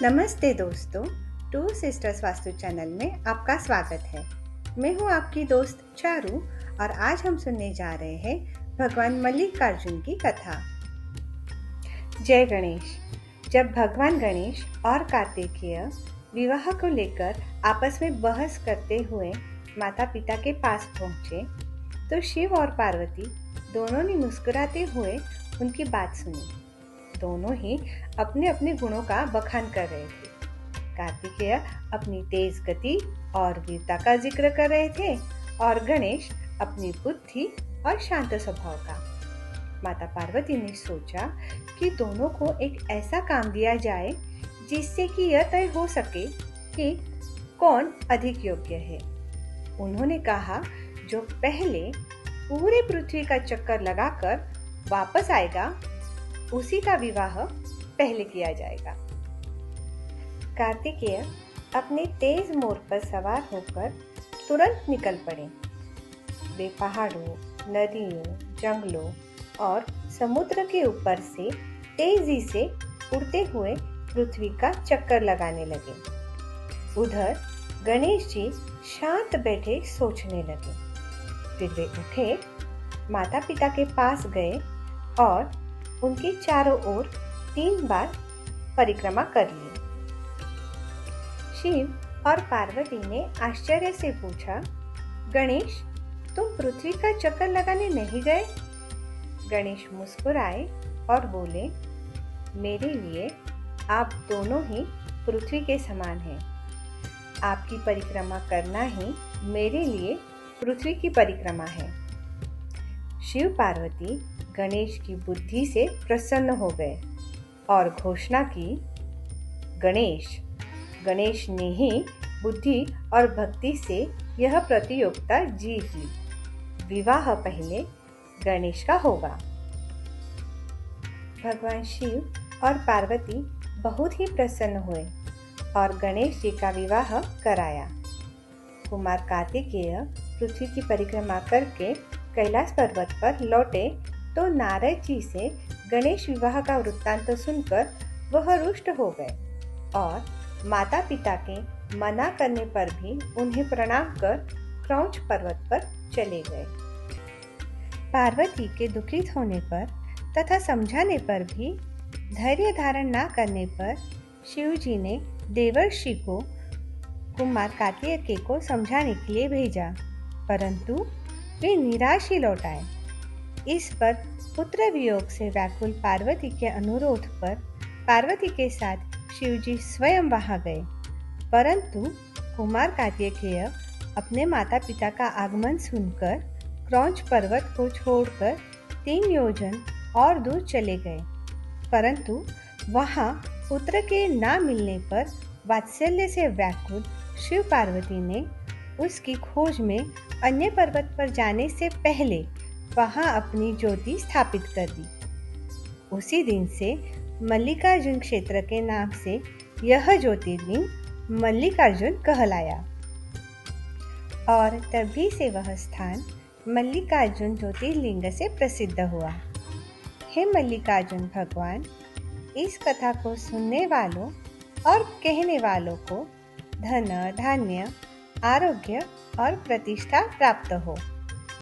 नमस्ते दोस्तों, two sisters vastu channel में आपका स्वागत है। मैं हूँ आपकी दोस्त चारू और आज हम सुनने जा रहे हैं भगवान मल्लिकार्जुन की कथा। जय गणेश। जब भगवान गणेश और कार्तिकेय विवाह को लेकर आपस में बहस करते हुए माता पिता के पास पहुँचे तो शिव और पार्वती दोनों ने मुस्कुराते हुए उनकी बात सुनी। दोनों ही अपने अपने गुणों का बखान कर रहे थे। कार्तिकेय अपनी तेज गति और वीरता का जिक्र कर रहे थे और गणेश अपनी बुद्धि और शांत स्वभाव का। माता पार्वती ने सोचा कि दोनों को एक ऐसा काम दिया जाए जिससे कि यह तय हो सके कि कौन अधिक योग्य है। उन्होंने कहा, जो पहले पूरे पृथ्वी का चक्कर लगाकर वापस आएगा उसी का विवाह पहले किया जाएगा। कार्तिकेय अपने तेज मोर पर सवार होकर तुरंत निकल पड़े। वे पहाड़ों, नदियों, जंगलों और समुद्र के ऊपर से तेजी से उड़ते हुए पृथ्वी का चक्कर लगाने लगे। उधर गणेश जी शांत बैठे सोचने लगे। फिर वे उठे, माता पिता के पास गए और उनके चारों ओर 3 बार परिक्रमा कर ली। शिव और पार्वती ने आश्चर्य से पूछा, गणेश, तुम पृथ्वी का चक्कर लगाने नहीं गए? गणेश मुस्कुराए और बोले, मेरे लिए आप दोनों ही पृथ्वी के समान हैं। आपकी परिक्रमा करना ही मेरे लिए पृथ्वी की परिक्रमा है। शिव पार्वती गणेश की बुद्धि से प्रसन्न हो गए और घोषणा की, गणेश ने ही बुद्धि और भक्ति से यह प्रतियोगिता जीत ली। विवाह पहले गणेश का होगा। भगवान शिव और पार्वती बहुत ही प्रसन्न हुए और गणेश जी का विवाह कराया। कुमार कार्तिकेय पृथ्वी की परिक्रमा करके कैलाश पर्वत पर लौटे तो नारद जी से गणेश विवाह का वृत्तांत सुनकर वह रुष्ट हो गए और माता पिता के मना करने पर भी उन्हें प्रणाम कर क्रौंच पर्वत पर चले गए। पार्वती के दुखित होने पर तथा समझाने पर भी धैर्य धारण न करने पर शिव जी ने देवर्षि को कुमार कार्तिकेय को समझाने के लिए भेजा, परंतु वे निराश ही लौट आए। इस पर पुत्र वियोग से व्याकुल पार्वती के अनुरोध पर पार्वती के साथ शिवजी स्वयं वहां गए, परंतु कुमार कार्तिकेय अपने माता पिता का आगमन सुनकर क्रौंच पर्वत को छोड़कर 3 योजन और दूर चले गए। परंतु वहां पुत्र के ना मिलने पर वात्सल्य से व्याकुल शिव पार्वती ने उसकी खोज में अन्य पर्वत पर जाने से पहले वहां अपनी ज्योति स्थापित कर दी। उसी दिन से मल्लिकार्जुन क्षेत्र के नाम से यह ज्योतिर्लिंग मल्लिकार्जुन कहलाया और तभी से वह स्थान मल्लिकार्जुन ज्योतिर्लिंग से प्रसिद्ध हुआ। हे मल्लिकार्जुन भगवान, इस कथा को सुनने वालों और कहने वालों को धन, धान्य, आरोग्य और प्रतिष्ठा प्राप्त हो।